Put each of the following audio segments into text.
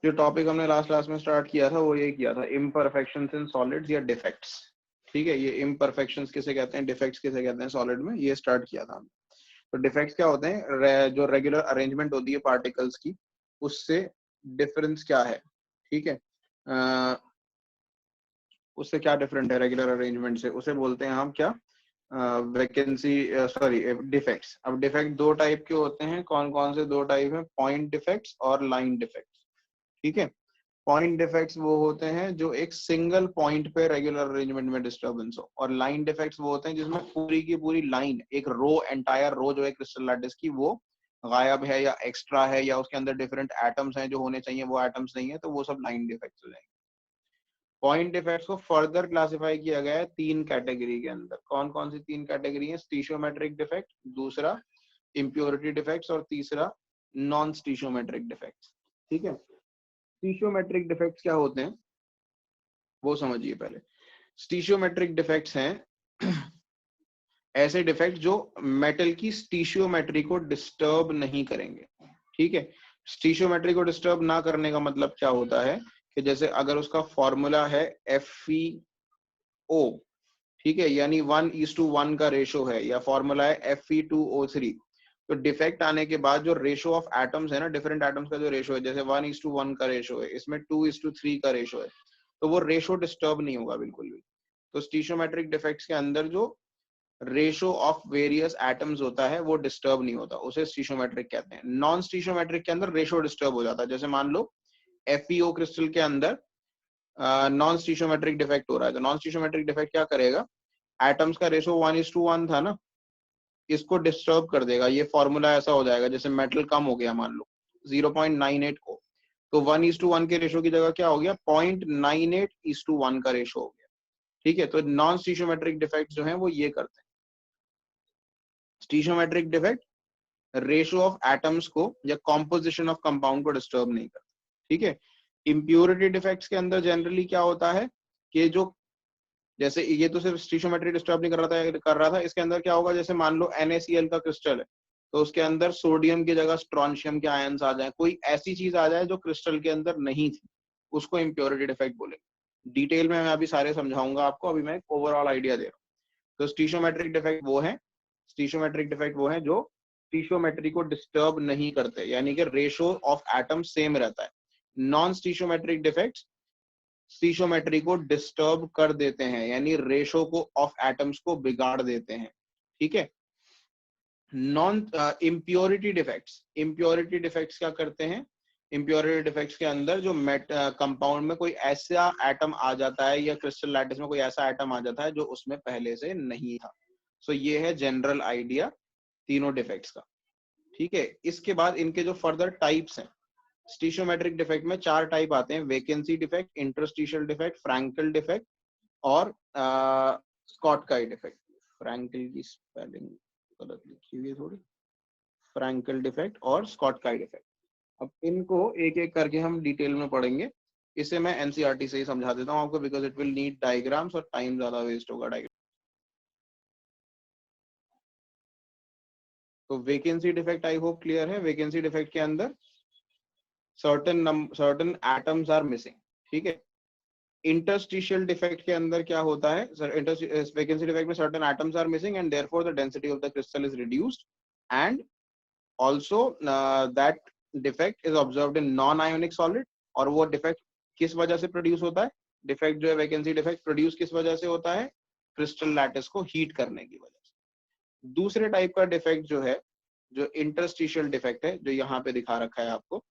जो टॉपिक हमने last class में स्टार्ट किया था वो ये किया था, इम्परफेक्शंस इन सॉलिड्स या डिफेक्ट्स। ठीक है, ये इम्परफेक्शंस किसे कहते हैं, डिफेक्ट्स किसे कहते हैं सॉलिड में, ये स्टार्ट किया था हमने। तो डिफेक्ट्स क्या होते हैं, जो रेगुलर अरेंजमेंट होती है पार्टिकल्स की, उससे डिफरेंस क्या है। ठीक है, उससे क्या डिफरेंट है रेगुलर अरेंजमेंट से, उसे बोलते हैं हम क्या, वैकेंसी, सॉरी डिफेक्ट्स। अब डिफेक्ट दो टाइप के होते हैं, कौन कौन से दो टाइप है, पॉइंट डिफेक्ट्स और लाइन डिफेक्ट्स। ठीक है, पॉइंट डिफेक्ट्स वो होते हैं जो एक सिंगल पॉइंट पे रेगुलर अरेंजमेंट में डिस्टर्बेंस हो, और लाइन डिफेक्ट्स वो होते हैं जिसमें पूरी की पूरी लाइन, एक रो, एंटायर रो जो है क्रिस्टल लैटिस की, वो गायब है या एक्स्ट्रा है, या उसके अंदर डिफरेंट एटम्स हैं जो होने चाहिए वो एटम्स नहीं है, तो वो सब लाइन डिफेक्ट्स हो जाएंगे। पॉइंट डिफेक्ट्स को फर्दर क्लासिफाई किया गया है तीन कैटेगरी के अंदर। कौन कौन सी तीन कैटेगरी है, स्टीशियोमेट्रिक डिफेक्ट, दूसरा इम्प्योरिटी डिफेक्ट्स, और तीसरा नॉन स्टीशियोमेट्रिक डिफेक्ट्स। ठीक है, स्टीशियोमेट्रिक डिफेक्ट्स क्या होते हैं वो समझिए पहले। स्टीशियोमेट्रिक डिफेक्ट्स हैं ऐसे डिफेक्ट जो मेटल की स्टीशियोमेट्री को डिस्टर्ब नहीं करेंगे। ठीक है, स्टीशियोमेट्री को डिस्टर्ब ना करने का मतलब क्या होता है कि जैसे अगर उसका फॉर्मूला है FeO, ठीक है, यानी 1:1 का रेशो है, या फॉर्मूला है Fe2O3, तो डिफेक्ट आने के बाद जो रेशो ऑफ एटम्स है ना, डिफरेंट एटम्स का जो रेशो है, जैसे 1:1 का रेशो है, इसमें 2:3 का रेशो है, तो वो रेशो डिस्टर्ब नहीं होगा बिल्कुल भी। तो स्टीशियोमेट्रिक डिफेक्ट्स के अंदर जो रेशो ऑफ वेरियस एटम्स होता है वो डिस्टर्ब नहीं होता, उसे स्टीशियोमेट्रिक कहते हैं। नॉन स्टीशियोमेट्रिक के अंदर रेशो डिस्टर्ब हो जाता है। जैसे मान लो FeO क्रिस्टल के अंदर नॉन स्टीशियोमेट्रिक डिफेक्ट हो रहा है, तो नॉन स्टीशियोमेट्रिक डिफेक्ट क्या करेगा, एटम्स का रेशो 1:1 था ना, इसको डिस्टर्ब कर देगा। ये फॉर्मूला ऐसा हो जाएगा, जैसे मेटल कम हो गया मान लो 0.98 को, तो 1:1 के रेशो की जगह क्या हो गया, 0.98:1 का रेशो हो गया। ठीक है, तो नॉन स्टीशियोमेट्रिक डिफेक्ट जो है वो ये करते हैं। स्टीशियोमेट्रिक डिफेक्ट रेशो ऑफ एटम्स को या कॉम्पोजिशन ऑफ कंपाउंड को डिस्टर्ब नहीं करते। ठीक है, इम्प्योरिटी डिफेक्ट्स के अंदर जनरली क्या होता है कि जो, जैसे ये तो सिर्फ स्टीशियोमेट्री डिस्टर्ब नहीं कर रहा था, इसके अंदर क्या होगा, जैसे मान लो NaCl का क्रिस्टल है, तो उसके अंदर सोडियम की जगह स्ट्रॉन्शियम के आयंस आ जाए, कोई ऐसी चीज आ जाए जो क्रिस्टल के अंदर नहीं थी, उसको इम्प्योरिटी डिफेक्ट बोलेंगे। डिटेल में मैं अभी सारे समझाऊंगा आपको, अभी मैं एक ओवरऑल आइडिया दे रहा हूँ। तो स्टीशियोमेट्रिक डिफेक्ट वो है, स्टीशियोमेट्रिक डिफेक्ट वो है जो स्टीशियोमेट्री को डिस्टर्ब नहीं करते, यानी कि रेशो ऑफ एटम सेम रहता है। नॉन स्टीशियोमेट्रिक डिफेक्ट्स स्टीशियोमेट्री को डिस्टर्ब कर देते हैं, यानी रेशो को ऑफ एटम्स को बिगाड़ देते हैं। ठीक है, non impurity defects, impurity defects क्या करते हैं, इम्प्योरिटी डिफेक्ट्स के अंदर जो कंपाउंड में कोई ऐसा एटम आ जाता है, या क्रिस्टल लैटिस में कोई ऐसा एटम आ जाता है जो उसमें पहले से नहीं था। सो ये है जनरल आइडिया तीनों डिफेक्ट्स का। ठीक है, इसके बाद इनके जो फर्दर टाइप्स हैं, स्टीशियोमेट्रिक डिफेक्ट में 4 टाइप आते हैं, vacancy defect, interstitial defect, Frenkel defect, और स्कॉट काई डिफेक्ट। फ्रैंकल की स्पेलिंग गलत लिखी हुई है थोड़ी, फ्रैंकल डिफेक्ट और स्कॉट काई डिफेक्ट। अब इनको एक एक करके हम डिटेल में पढ़ेंगे। इसे मैं NCERT से ही समझा देता हूँ आपको, because it will need diagrams और टाइम ज्यादा वेस्ट होगा डायग्राम। तो vacancy defect I hope clear है। वैकेंसी डिफेक्ट के अंदर सर्टेन एटम्स आर मिसिंग। ठीक है, इंटरस्टिशियल डिफेक्ट के अंदर क्या होता है, वैकेंसी डिफेक्ट में certain atoms are missing and therefore the density of the crystal is reduced, and also that defect is observed in non ionic solid. और वो डिफेक्ट किस वजह से प्रोड्यूस होता है, डिफेक्ट जो है वैकेंसी डिफेक्ट प्रोड्यूस किस वजह से होता है, क्रिस्टल लैटिस को हीट करने की वजह से। दूसरे टाइप का डिफेक्ट जो है, जो इंटरस्टिशियल डिफेक्ट है, जो यहाँ पे दिखा रखा है आपको।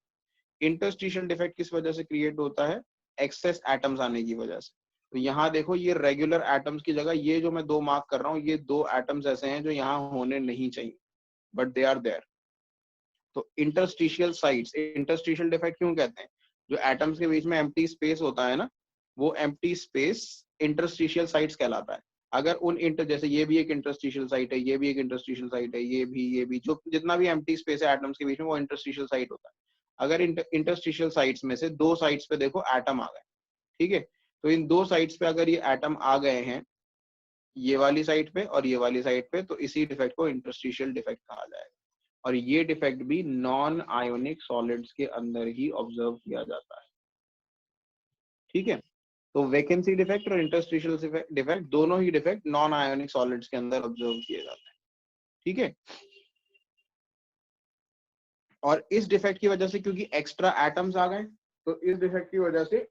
इंटरस्टिशियल डिफेक्ट किस वजह से क्रिएट होता है, एक्सेस एटम्स आने की वजह से। तो यहाँ देखो, ये रेगुलर एटम्स की जगह ये जो मैं 2 मार्क कर रहा हूँ, ये 2 एटम्स ऐसे हैं जो यहाँ होने नहीं चाहिए, बट दे आर देयर। तो इंटरस्टिशियल साइट्स, इंटरस्टिशियल डिफेक्ट क्यों कहते हैं, जो एटम्स के बीच में एम्प्टी स्पेस होता है ना, वो एम्प्टी स्पेस इंटरस्टिशियल साइट्स कहलाता है। अगर उन इंटर, जैसे ये भी एक इंटरस्टिशियल साइट है, ये भी एक इंटरस्टिशियल साइट है, ये भी, जो जितना भी एम्प्टी स्पेस है एटम्स के बीच में, वो इंटरस्टिशियल साइट होता है। अगर इंटरस्टिशियल साइट्स में से 2 साइट्स पे देखो एटम आ गए, ठीक है, तो इन 2 साइट्स पे अगर ये एटम आ गए हैं, ये वाली साइट पे और ये वाली साइट पे, तो इसी डिफेक्ट को इंटरस्टिशियल डिफेक्ट कहा जाएगा। और ये डिफेक्ट भी नॉन आयोनिक सॉलिड्स के अंदर ही ऑब्जर्व किया जाता है। ठीक है, तो वैकेंसी डिफेक्ट और इंटरस्टिशियल डिफेक्ट दोनों ही डिफेक्ट नॉन आयोनिक सॉलिड्स के अंदर ऑब्जर्व किए जाते हैं। ठीक है, और इस डिफेक्ट की वजह से क्योंकि एक्स्ट्रा एटम्स आ गए, तो इस डिफेक्ट की वजह से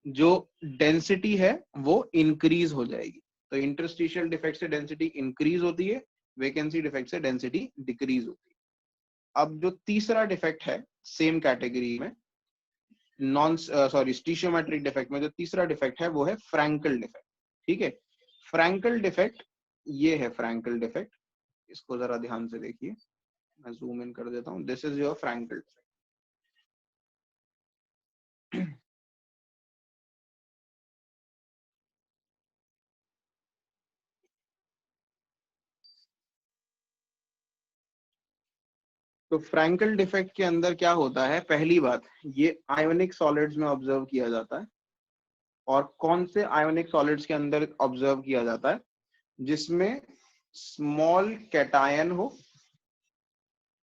जो डेंसिटी है वो इंक्रीज हो जाएगी। तो इंटरस्टिशियल डिफेक्ट से डेंसिटी इंक्रीज होती है, वैकेंसी डिफेक्ट से डेंसिटी डिक्रीज होती है। अब जो तीसरा डिफेक्ट है सेम कैटेगरी में, नॉन सॉरी स्टीशियोमेट्रिक डिफेक्ट में जो तीसरा डिफेक्ट है वो है फ्रैंकल डिफेक्ट। ठीक है, फ्रैंकल डिफेक्ट ये है, फ्रैंकल डिफेक्ट, इसको जरा ध्यान से देखिए, मैं जूम इन कर देता हूं। This is your Frenkel defect. तो फ्रैंकल डिफेक्ट के अंदर क्या होता है, पहली बात ये आयोनिक सॉलिड्स में ऑब्जर्व किया जाता है। और कौन से आयोनिक सॉलिड्स के अंदर ऑब्जर्व किया जाता है, जिसमें स्मॉल कैटायन हो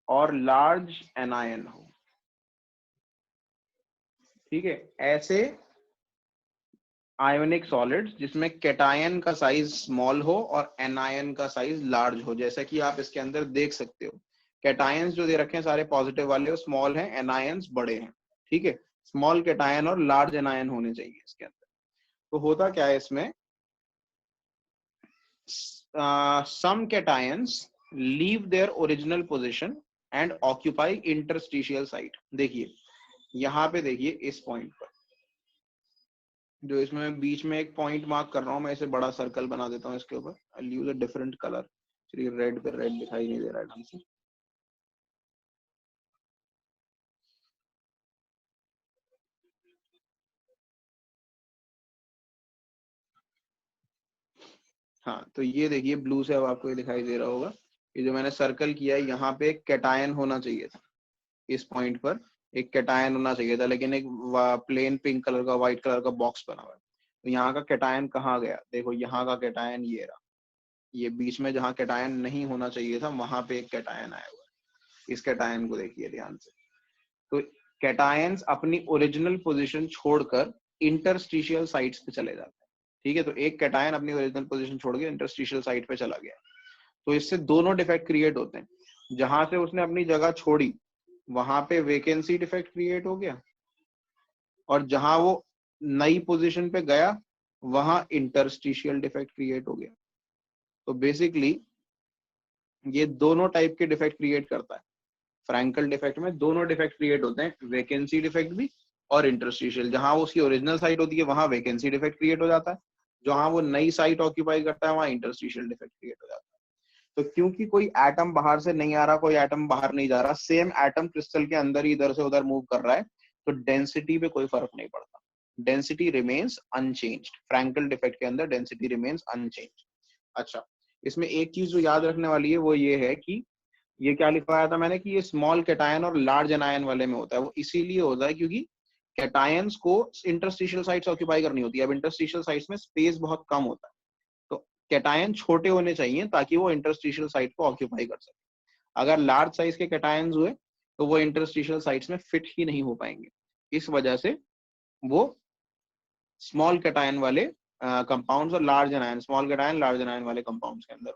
और लार्ज एनायन हो। ठीक है, ऐसे आयोनिक सॉलिड्स जिसमें कैटायन का साइज स्मॉल हो और एनायन का साइज लार्ज हो, जैसा कि आप इसके अंदर देख सकते हो। कैटायंस जो दे रखे हैं सारे पॉजिटिव वाले स्मॉल हैं, एनायंस बड़े हैं। ठीक है, स्मॉल कैटायन और लार्ज एनायन होने चाहिए इसके अंदर। तो होता क्या है इसमें, some cations leave their original position and occupy interstitial site। देखिए यहाँ पे, देखिए इस पॉइंट पर, जो इसमें बीच में एक पॉइंट मार्क कर रहा हूं मैं, इसे बड़ा सर्कल बना देता हूँ इसके ऊपर। आई यूज अ डिफरेंट कलर, चलिए रेड पे रेड दिखाई नहीं दे रहा है ढंग से। हाँ, तो ये देखिए ब्लू से अब आपको ये दिखाई दे रहा होगा, ये जो मैंने सर्कल किया है यहाँ पे एक कैटायन होना चाहिए था। इस पॉइंट पर एक कैटायन होना चाहिए था, लेकिन एक प्लेन पिंक कलर का व्हाइट कलर का बॉक्स बना हुआ है। तो यहाँ का कैटायन कहाँ गया, देखो यहाँ का कैटायन ये रहा। ये बीच में जहाँ कैटायन नहीं होना चाहिए था वहां पे एक कैटायन आया हुआ है। इस कैटायन को देखिए ध्यान से। तो कैटायंस अपनी ओरिजिनल पोजीशन छोड़कर इंटरस्टिशियल साइट्स पे चले जाते हैं। ठीक है, तो एक कैटायन अपनी ओरिजिनल पोजीशन छोड़ के इंटरस्टिशियल साइट पे चला गया, तो इससे दोनों डिफेक्ट क्रिएट होते हैं। जहां से उसने अपनी जगह छोड़ी वहां पे वेकेंसी डिफेक्ट क्रिएट हो गया, और जहां वो नई पोजीशन पे गया वहां इंटरस्टिशियल डिफेक्ट क्रिएट हो गया। तो बेसिकली ये दोनों टाइप के डिफेक्ट क्रिएट करता है। फ्रैंकल डिफेक्ट में दोनों डिफेक्ट क्रिएट होते हैं, वेकेंसी डिफेक्ट भी और इंटरस्टिशियल। जहां वो उसकी ओरिजिनल साइट होती है वहां वेकेंसी डिफेक्ट क्रिएट हो जाता है, जहां वो नई साइट ऑक्यूपाई करता है वहां इंटरस्टिशियल डिफेक्ट क्रिएट हो जाता है। तो क्योंकि कोई एटम बाहर से नहीं आ रहा, कोई एटम बाहर नहीं जा रहा, सेम एटम क्रिस्टल के अंदर ही इधर से उधर मूव कर रहा है, तो डेंसिटी पे कोई फर्क नहीं पड़ता। Density remains unchanged. Frenkel defect के अंदर डेंसिटी रिमेन्स अनचेंज्ड। अच्छा, इसमें एक चीज जो याद रखने वाली है वो ये है कि ये क्या लिखवाया था मैंने कि ये स्मॉल कैटायन और लार्ज एनायन वाले में होता है। वो इसीलिए होता है क्योंकि कैटायंस को इंटरस्टिशियल साइट्स ऑक्यूपाई करनी होती है। अब इंटरस्टिशियल साइट्स में स्पेस बहुत कम होता है, तो कैटायन छोटे होने चाहिए ताकि वो इंटरस्टिशियल साइट को ऑक्यूपाई कर सके। अगर लार्ज साइज के कैटायंस हुए तो वो इंटरस्टिशियल साइट्स में फिट ही नहीं हो पाएंगे। इस वजह से वो स्मॉल कैटायन वाले कंपाउंड्स और large anion, small cation large anion वाले कंपाउंड्स के अंदर।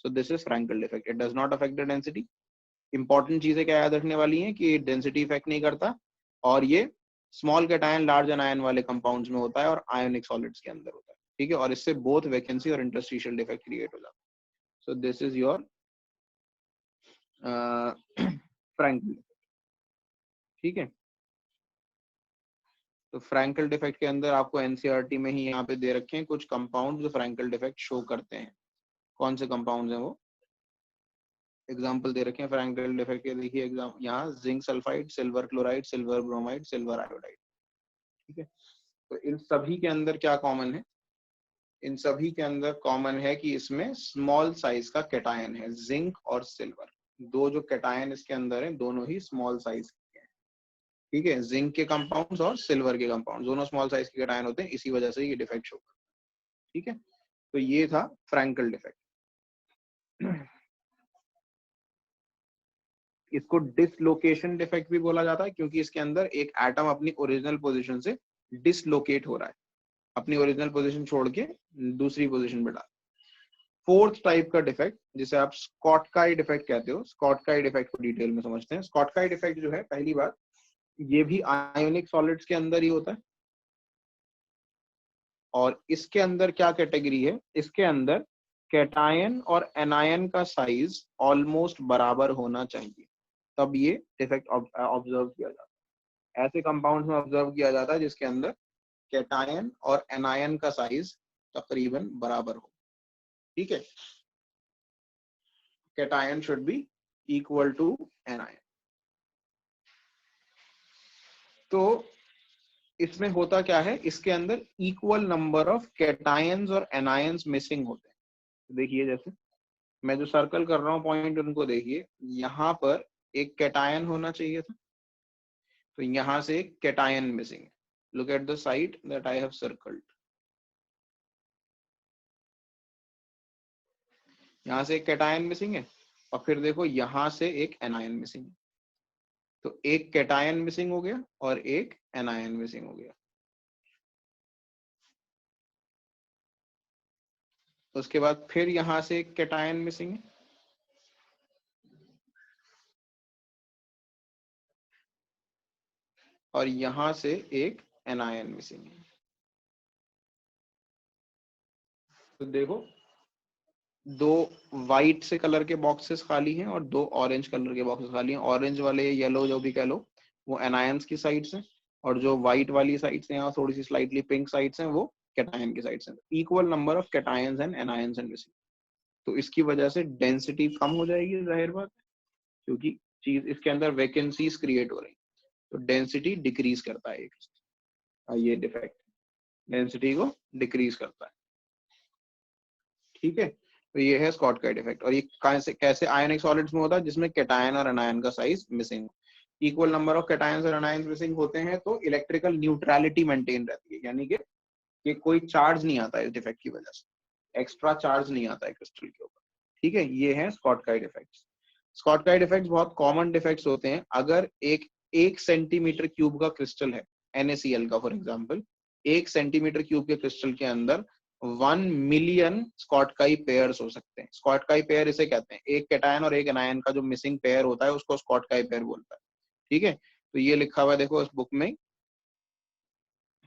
So this is Frenkel defect. It does not affect the density. Important चीजें क्या याद रखने वाली हैं कि डेंसिटी इफेक्ट नहीं करता, और ये स्मॉल कैटायन लार्ज एनायन वाले कंपाउंड्स में होता है और आयोनिक सॉलिड्स के अंदर होता है। ठीक है, और इससे बोथ वैकेंसी और इंटरस्टिशियल डिफेक्ट क्रिएट हो जाता है। So this is your Frenkel. ठीक है, तो फ्रैंकल डिफेक्ट के अंदर आपको एनसीईआरटी में ही यहाँ पे दे रखे हैं कुछ कंपाउंड जो फ्रैंकल डिफेक्ट शो करते हैं। कौन से कंपाउंड्स हैं वो एग्जाम्पल दे रखे हैं फ्रैंकल डिफेक्ट के, देखिए एग्जाम यहाँ zinc sulphide, silver chloride, silver bromide, silver iodide. ठीक है, तो इन सभी के अंदर क्या कॉमन है, इन सभी के अंदर कॉमन है कि इसमें स्मॉल साइज का कैटायन है। जिंक और सिल्वर, दो जो कैटायन इसके अंदर है दोनों ही स्मॉल साइज के हैं। ठीक है, जिंक के कंपाउंड्स और सिल्वर के कंपाउंड दोनों स्मॉल साइज के कैटायन होते हैं, इसी वजह से ये डिफेक्ट शो करता है। ठीक है, तो ये था फ्रैंकल डिफेक्ट। इसको डिसलोकेशन डिफेक्ट भी बोला जाता है, क्योंकि इसके अंदर एक एटम अपनी ओरिजिनल पोजीशन से डिसलोकेट हो रहा है, अपनी ओरिजिनल पोजीशन छोड़ के दूसरी पोजीशन पे डाल। फोर्थ टाइप का डिफेक्ट जिसे आप स्कॉटकाई डिफेक्ट कहते हो, स्कॉटकाई डिफेक्ट को डिटेल में समझते हैं। स्कॉटकाई डिफेक्ट जो है, पहली बात, ये भी आयोनिक सॉलिड्स के अंदर ही होता है, और इसके अंदर क्या कैटेगरी है, इसके अंदर कैटायन और एनायन का साइज ऑलमोस्ट बराबर होना चाहिए, तब ये डिफेक्ट ऑब्जर्व किया जाता है। ऐसे कंपाउंड्स में ऑब्जर्व किया जाता है जिसके अंदर कैटायन और एनायन का साइज तकरीबन बराबर हो। ठीक है, cation should be equal to anion. तो इसमें होता क्या है, इसके अंदर इक्वल नंबर ऑफ कैटायंस और एनायंस मिसिंग होते हैं। देखिए, जैसे मैं जो सर्कल कर रहा हूँ पॉइंट, उनको देखिए, यहाँ पर एक कैटायन होना चाहिए था, तो यहाँ से एक कैटायन मिसिंग है। Look at the side that I have circled, यहाँ से एक कैटायन मिसिंग है, और फिर देखो यहाँ से एक एनायन मिसिंग है। तो एक कैटायन मिसिंग हो गया और एक एनायन मिसिंग हो गया। उसके बाद फिर यहाँ से एक कैटायन मिसिंग है, और यहाँ से एक एनायन मिसिंग है। तो देखो, दो वाइट से कलर के बॉक्सेस खाली हैं और दो ऑरेंज कलर के बॉक्सेस खाली हैं। ऑरेंज वाले, येलो जो भी कह लो, वो एनायंस की साइड्स हैं, और जो व्हाइट वाली साइड्स हैं, यहाँ थोड़ी सी स्लाइटली पिंक साइड्स हैं, वो कैटायन की साइड्स हैं। Equal number of cations and anions and missing. तो इसकी वजह से डेंसिटी कम हो जाएगी, जाहिर बात है, क्योंकि चीज इसके अंदर वैकेंसीज क्रिएट हो रही, तो डेंसिटी डिक्रीज करता है ये डिफेक्ट, डेंसिटी को डिक्रीज करता है। ठीक है, तो ये है स्कॉट का डिफेक्ट। और ये कैसे आयनिक सॉलिड्स में होता है, जिसमें कैटायन और एनायन का size missing, equal number of cations और एनायंस मिसिंग होते हैं, तो इलेक्ट्रिकल न्यूट्रलिटी मेंटेन रहती है, यानी कि कोई चार्ज नहीं आता इस डिफेक्ट की वजह से, एक्स्ट्रा चार्ज नहीं आता है क्रिस्टल के ऊपर। ठीक है, ये है स्कॉट का डिफेक्ट। स्कॉट का डिफेक्ट बहुत कॉमन डिफेक्ट्स होते हैं। अगर एक सेंटीमीटर क्यूब का क्रिस्टल है, NaCl का फॉर एग्जांपल, 1 सेंटीमीटर क्यूब के क्रिस्टल के अंदर 1 मिलियन स्कॉटकाई पेयर्स हो सकते हैं। स्कॉटकाई पेयर इसे कहते हैं, एक कैटायन और एक एनायन का जो मिसिंग पेयर होता है उसको स्कॉटकाई पेयर बोलता है। ठीक है, तो ये लिखा हुआ है, देखो इस बुक में,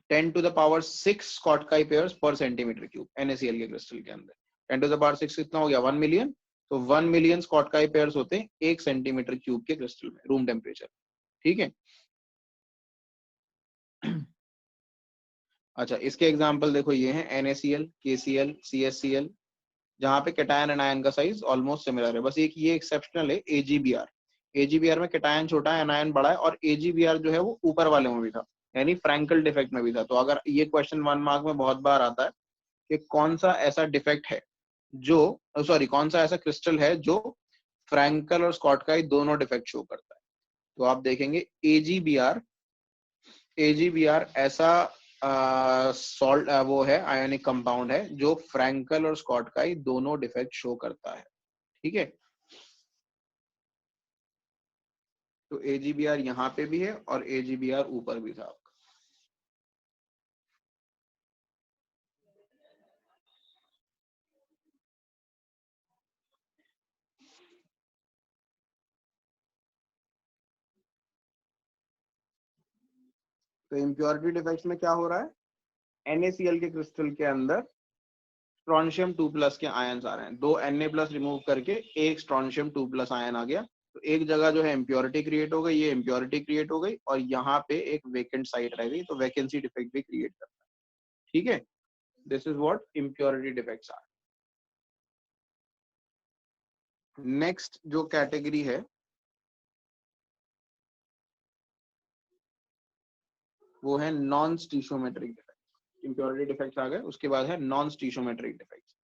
10⁶ स्कॉटकाई पेयर्स पर सेंटीमीटर क्यूब NaCl के क्रिस्टल के अंदर। 10⁶ कितना हो गया, 1 मिलियन। तो 1 मिलियन स्कॉटकाई पेयर्स होते हैं 1 सेंटीमीटर क्यूब के क्रिस्टल में, रूम टेम्परेचर। ठीक है, अच्छा, इसके एग्जांपल देखो, ये है NaCl, KCl, CSCl, जहां पे कैटायन एनायन का साइज ऑलमोस्ट सिमिलर है। बस एक ये एक्सेप्शनल है, AgBr। AgBr में कैटायन छोटा है, एनायन बड़ा है, और AgBr जो है वो ऊपर वाले में भी था, यानी फ्रैंकल डिफेक्ट में भी था। तो अगर ये क्वेश्चन 1 मार्क में बहुत बार आता है कि कौन सा ऐसा डिफेक्ट है जो, सॉरी, कौन सा ऐसा क्रिस्टल है जो फ्रैंकल और स्कॉटकाई दोनों डिफेक्ट शो करता है, तो आप देखेंगे AgBr ऐसा सॉल्ट, वो है आयोनिक कंपाउंड है जो फ्रैंकल और स्कॉटकाई दोनों डिफेक्ट शो करता है। ठीक है, तो AgBr यहाँ पे भी है और AgBr ऊपर भी था आपका। तो इम्प्योरिटी डिफेक्ट्स में क्या हो रहा है, NaCl के क्रिस्टल के अंदर स्ट्रोंशियम 2+ के आयन्स आ रहे हैं, 2Na+ रिमूव करके एक स्ट्रोंशियम 2+ आयन आ गया, तो एक जगह जो है इम्प्योरिटी क्रिएट हो गई, ये इम्प्योरिटी क्रिएट हो गई, और यहाँ पे एक वेकेंट साइट रह गई, तो वैकेंसी डिफेक्ट भी क्रिएट करता है। ठीक है, this is what impurity defects are. Next जो कैटेगरी है वो है non stoichiometric defect. Impurity defects आ गए, उसके बाद है नॉन स्टीशियोमेट्रिक डिफेक्ट्स।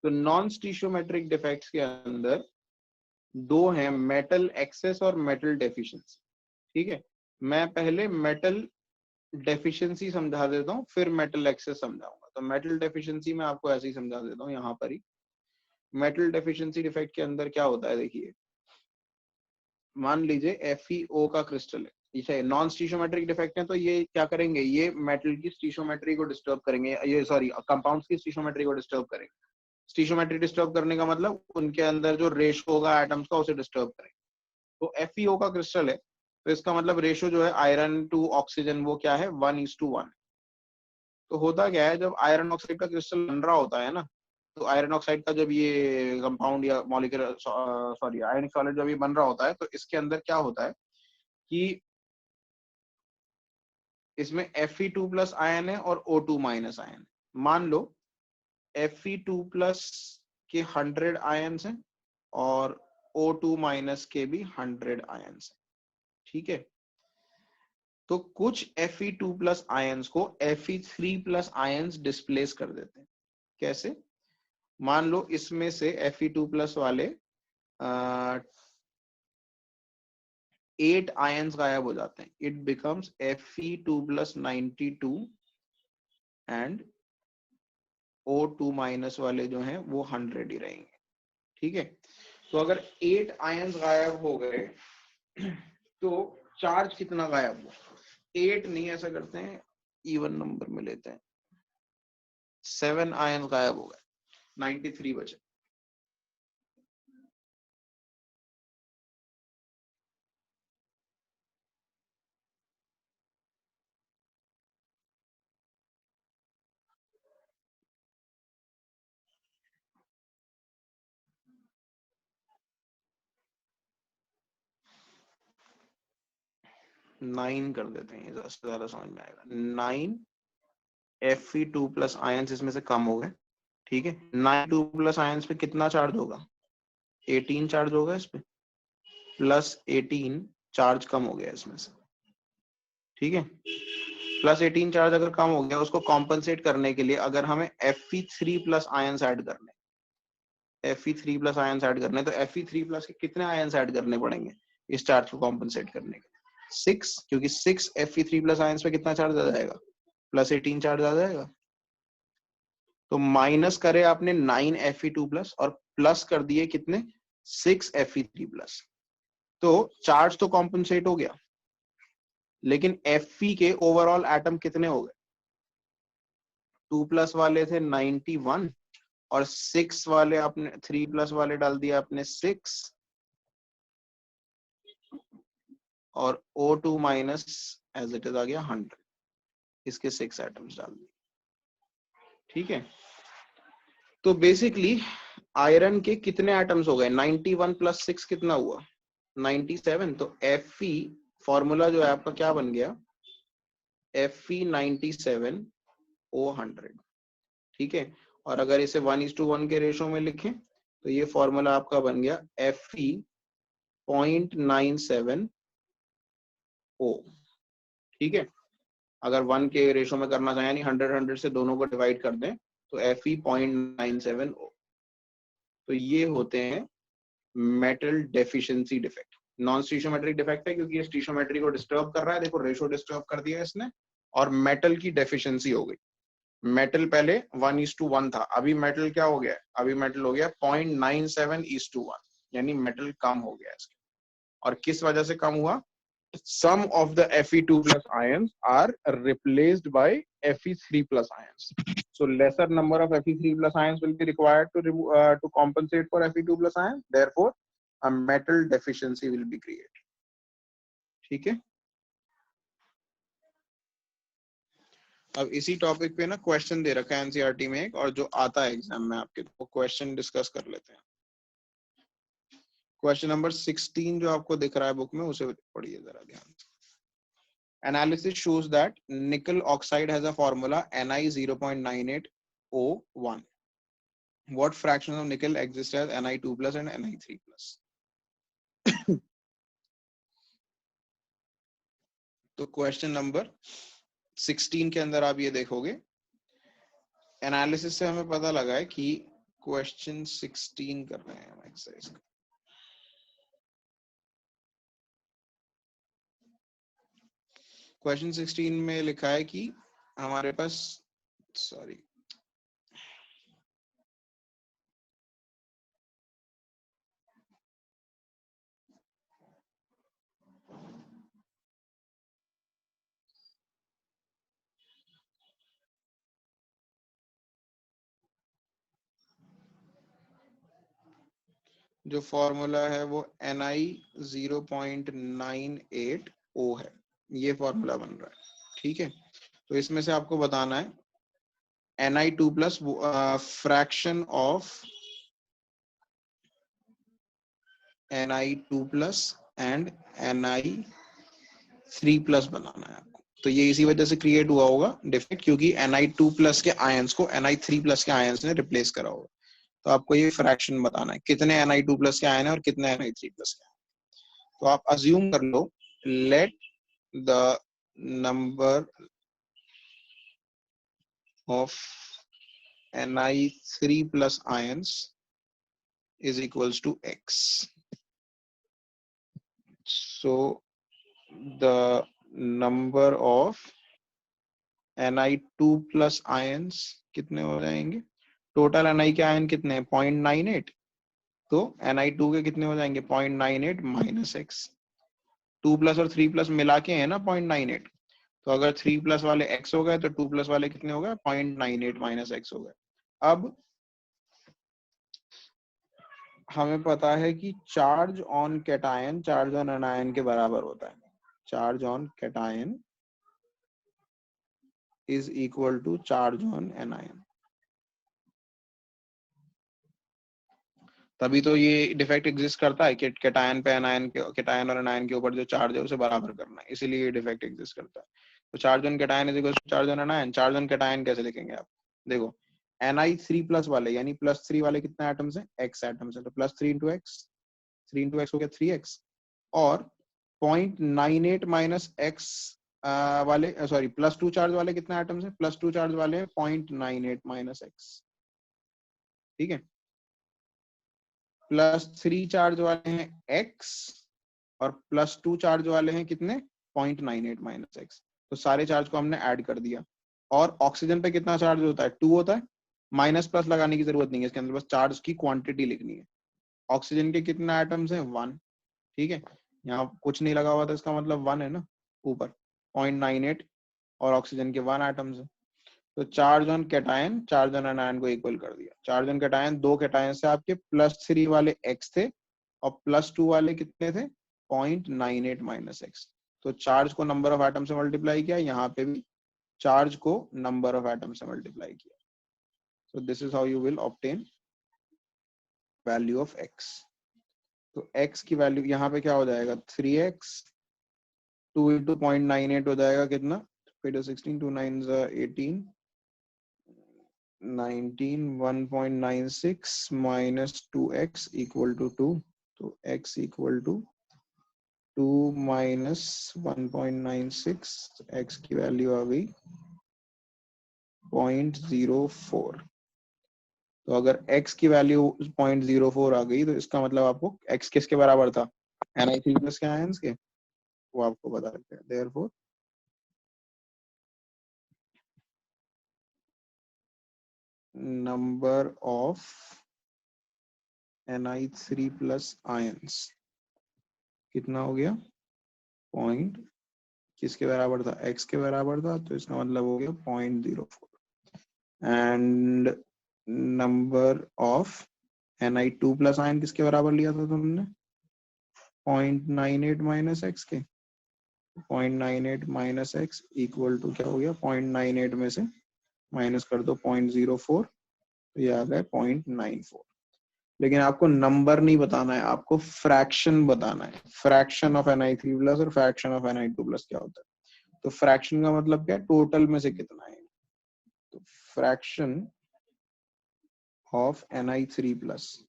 तो नॉन स्टीशियोमेट्रिक डिफेक्ट्स के अंदर दो हैं, मेटल एक्सेस और मेटल डेफिशिएंसी। ठीक है, मैं पहले मेटल डेफिशिएंसी समझा देता हूँ, फिर मेटल एक्सेस समझाऊंगा। तो मेटल डेफिशिएंसी में आपको ऐसे ही समझा देता हूँ यहाँ पर ही। मेटल डेफिशिएंसी डिफेक्ट के अंदर क्या होता है, देखिए, मान लीजिए FeO का क्रिस्टल है, ठीक है, नॉन स्टीशियोमेट्रिक डिफेक्ट है, तो ये क्या करेंगे, ये मेटल की स्टीशियोमेट्री को डिस्टर्ब करेंगे, ये सॉरी कंपाउंड्स की स्टीशियोमेट्री को डिस्टर्ब करेंगे। स्टीशियोमेट्री डिस्टर्ब करने का मतलब उनके अंदर जो रेशो होगा एटम्स का उसे डिस्टर्ब करेंगे। तो FeO का क्रिस्टल है, तो इसका मतलब रेशो जो है आयरन टू ऑक्सीजन वो क्या है, 1:1। तो होता क्या है, जब आयरन ऑक्साइड का क्रिस्टल बन रहा होता है ना, तो आयरन ऑक्साइड का जब ये कंपाउंड या मॉलिक्यूलर सॉरी आयनिक सॉलिड जब ये बन रहा होता है, तो इसके अंदर क्या होता है कि इसमें Fe2+ आयन है और O2- आयन है। मान लो Fe2+ के 100 आयन्स हैं और O2- के भी 100 आयन्स हैं, ठीक है। तो कुछ Fe2+ आयन्स को Fe3+ आयन्स डिस्प्लेस कर देते हैं। कैसे? मान लो इसमें से Fe2+ वाले 8 आयन्स गायब हो जाते हैं, it becomes Fe2+ 92 and O2- वाले जो हैं वो 100 ही रहेंगे, ठीक है। तो अगर 8 आयन्स गायब हो गए तो चार्ज कितना गायब हुआ? 8 नहीं, ऐसा करते हैं इवन नंबर में लेते हैं, 7 आयन्स गायब हो गए, 93 बचे। नाइन कर देते हैं, ज्यादा समझ में आएगा। 9 Fe2+ आयन्स इसमें से कम हो गए, ठीक है। 9 2+ आयन्स पे कितना चार्ज होगा? 18 चार्ज होगा इस पे, प्लस 18 चार्ज कम हो गया इसमें से, ठीक है। प्लस 18 चार्ज अगर कम हो गया, उसको कॉम्पनसेट करने के लिए अगर हमें Fe3+ आयन्स ऐड करने, Fe3+ आयन्स ऐड करने, तो Fe3+ के कितने आयन्स ऐड करने पड़ेंगे इस चार्ज को कॉम्पनसेट करने के लिए? 6, क्योंकि 6 Fe3+ आयन्स पे कितना चार्ज आ जाएगा? प्लस 18 चार्ज आ जाएगा। तो माइनस करे आपने 9 Fe2+ और प्लस कर दिए कितने? 6 Fe3+। तो चार्ज तो कॉम्पनसेट हो गया, लेकिन Fe के ओवरऑल एटम कितने हो गए? 2+ वाले थे 91 और 6 वाले आपने 3+ वाले डाल दिया आपने 6 और O2- एज इट इज आ गया 100, इसके 6 एटम्स डाल दिए, ठीक है। तो बेसिकली आयरन के कितने एटम्स हो गए? 91 + 6 कितना हुआ? 97। तो Fe फॉर्मूला जो है आपका क्या बन गया? Fe97O100, ठीक है। और अगर इसे 1:1 के रेशो में लिखें तो ये फॉर्मूला आपका बन गया Fe.97O, ठीक है। अगर 1 के रेशो में करना चाहें, यानी 100 से दोनों को डिवाइड कर दें, तो Fe.97O। तो ये होते हैं metal deficiency defect. Non stoichiometric defect है क्योंकि ये स्टीशियोमेट्री को डिस्टर्ब कर रहा है, देखो रेशो डिस्टर्ब कर दिया इसने, और मेटल की डेफिशिएंसी हो गई। मेटल पहले 1:1 था, अभी मेटल क्या हो गया? अभी मेटल हो गया 0.97:1, यानी मेटल कम हो गया इसके। और किस वजह से कम हुआ? Some of the Fe2+ ions are replaced by Fe3+ ions. So lesser number of Fe3+ ions will be required to compensate for Fe2+ ions. Therefore, a metal deficiency will be created. ठीक है। अब इसी topic पे ना question दे रखा है NCERT में एक, और जो आता है एग्जाम में आपके, तो क्वेश्चन डिस्कस कर लेते हैं। क्वेश्चन नंबर 16 जो आपको दिख रहा है बुक में, उसे पढ़िए जरा ध्यान से। Analysis shows that nickel oxide has a formula Ni0.98O1. What fractions of nickel exist as Ni2+ and Ni3+? तो क्वेश्चन नंबर 16 के अंदर आप ये देखोगे, एनालिसिस से हमें पता लगा है कि क्वेश्चन 16 कर रहे हैं हम एक्सरसाइज का। क्वेश्चन 16 में लिखा है कि हमारे पास, सॉरी, जो फॉर्मूला है वो Ni 0.98O है, ये फॉर्मूला बन रहा है। ठीक है, तो इसमें से आपको बताना है Ni2 plus fraction of Ni2 plus and Ni3 plus बनाना है आपको। तो ये इसी वजह से क्रिएट हुआ होगा डिफेक्ट, क्योंकि Ni2 प्लस के आयंस को Ni3 प्लस के आयंस ने रिप्लेस करा होगा। तो आपको ये फ्रैक्शन बताना है कितने Ni2 प्लस के आयन है और कितने Ni3 प्लस के आयन। तो आप अज्यूम कर लो, let the number of Ni3 plus ions is equals to X. So the number of Ni2 plus ions कितने हो जाएंगे? टोटल Ni के आयन कितने हैं? 0.98। तो Ni2 के कितने हो जाएंगे? 0.98 माइनस X। 2 प्लस और 3 प्लस मिला के है ना 0.98। तो अगर 3 प्लस वाले X हो गए तो 2 प्लस वाले कितने हो गए? 0.98 माइनस X हो गए। अब हमें पता है कि charge on cation charge on anion के बराबर होता है। Charge on cation is equal to charge on anion. तभी तो ये डिफेक्ट एग्जिस्ट करता है कि कैटायन पे एनायन के, कैटायन और एनायन के ऊपर जो चार्ज है उसे बराबर करना है, इसीलिए ये डिफेक्ट एग्जिस्ट करता है। तो charge on cation is equal to charge on anion. Charge on cation कैसे लिखेंगे आप? देखो, Ni3 प्लस वाले यानी +3 वाले कितने एटम्स हैं? X एटम्स है। तो +3 इंटू एक्स, 3 इंटू एक्स हो गया 3x। और 0.98 माइनस एक्स वाले, सॉरी +2 चार्ज वाले कितने एटम्स हैं? +2 चार्ज वाले हैं 0.98 माइनस एक्स। ठीक है, +3 चार्ज वाले हैं x और +2 चार्ज वाले हैं कितने? 0.98 माइनस एक्स। तो सारे चार्ज को हमने ऐड कर दिया। और ऑक्सीजन पे कितना चार्ज होता है? 2 होता है। माइनस प्लस लगाने की जरूरत नहीं है इसके अंदर, बस चार्ज की क्वांटिटी लिखनी है। ऑक्सीजन के कितने एटम्स हैं? 1। ठीक है, यहाँ कुछ नहीं लगा हुआ था, इसका मतलब 1 है ना ऊपर। 0.98 और ऑक्सीजन के 1 एटम्स है। तो charge on cation charge on anion को इक्वल कर दिया। चार्ज ऑन कैटायन, दो कैटायन से आपके +3 वाले x थे और +2 वाले कितने थे? 0.98 माइनस एक्स। तो चार्ज को नंबर ऑफ एटम से मल्टीप्लाई किया, यहाँ पे भी चार्ज को नंबर ऑफ एटम से मल्टीप्लाई किया। सो this is how you will obtain value of x। तो x की वैल्यू यहाँ पे क्या हो जाएगा? 3x 2 इंटू 0.98 हो जाएगा कितना? 16 2 9 18 19 1.96 minus 2x equal to 2। तो x equal to 2 minus 1.96, x की वैल्यू आ गई 0.04। तो अगर x की वैल्यू 0.04 आ गई तो इसका मतलब आपको x किसके बराबर था? Ni3 प्लस के आयंस के, वो आपको बता देते हैं। Therefore number of Ni3 plus ions कितना हो गया? पॉइंट किसके बराबर था? x के बराबर था, तो इसका मतलब हो गया 0.04। And number of Ni2 plus ion किसके बराबर लिया था तुमने? 0.98 माइनस एक्स के। 0.98 माइनस एक्स इक्वल टू क्या हो गया? 0.98 में से माइनस कर दो 0.04, तो ये आ गया 0.94। लेकिन आपको नंबर नहीं बताना है, आपको फ्रैक्शन बताना है। फ्रैक्शन ऑफ Ni3 प्लस और फ्रैक्शन ऑफ Ni2 प्लस क्या होता है? तो फ्रैक्शन का मतलब क्या है? टोटल में से कितना है। तो fraction of Ni3 plus,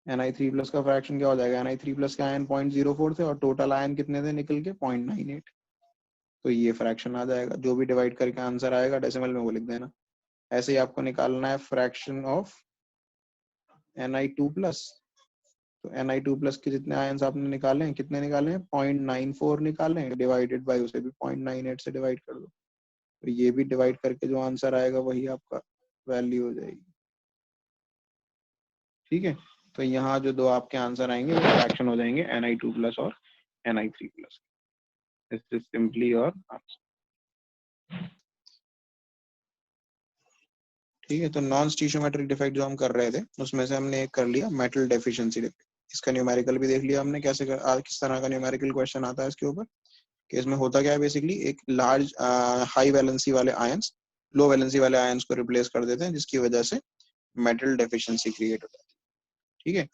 Ni3 plus का फ्रैक्शन क्या हो जाएगा? Ni3 प्लस के आयन 0.04 थे और टोटल आयन कितने थे निकल के? 0.98। तो ये फ्रैक्शन आ जाएगा। जो भी डिवाइड करके आंसर आएगा डेसिमल में वो लिख देना। ऐसे ही आपको निकालना है फ्रैक्शन ऑफ Ni2 प्लस। तो Ni2 प्लस के जितने आयंस आपने निकाले हैं, कितने निकाले हैं? 0.94 निकाले हैं, डिवाइडेड बाय उसे भी 0.98 से डिवाइड कर दो। तो ये भी डिवाइड करके जो आंसर आएगा वही आपका वैल्यू हो जाएगी। ठीक है, तो यहाँ जो दो आपके आंसर आएंगे वो फ्रैक्शन हो जाएंगे Ni2 प्लस और Ni3 plus. This is simply your answer. ठीक है, तो नॉन स्टीशियोमेट्रिक डिफेक्ट जो हम कर रहे थे उसमें से हमने एक कर लिया मेटल डेफिशिएंसी डिफेक्ट। इसका न्यूमेरिकल भी देख लिया हमने कैसे किस तरह का न्यूमेरिकल क्वेश्चन आता है इसके ऊपर। कि इसमें होता क्या है बेसिकली, एक लार्ज हाई वैलेंसी वाले आयंस लो वैलेंसी वाले आयंस को रिप्लेस कर देते हैं, जिसकी वजह से मेटल डेफिशिएंसी क्रिएट होता है। ठीक है,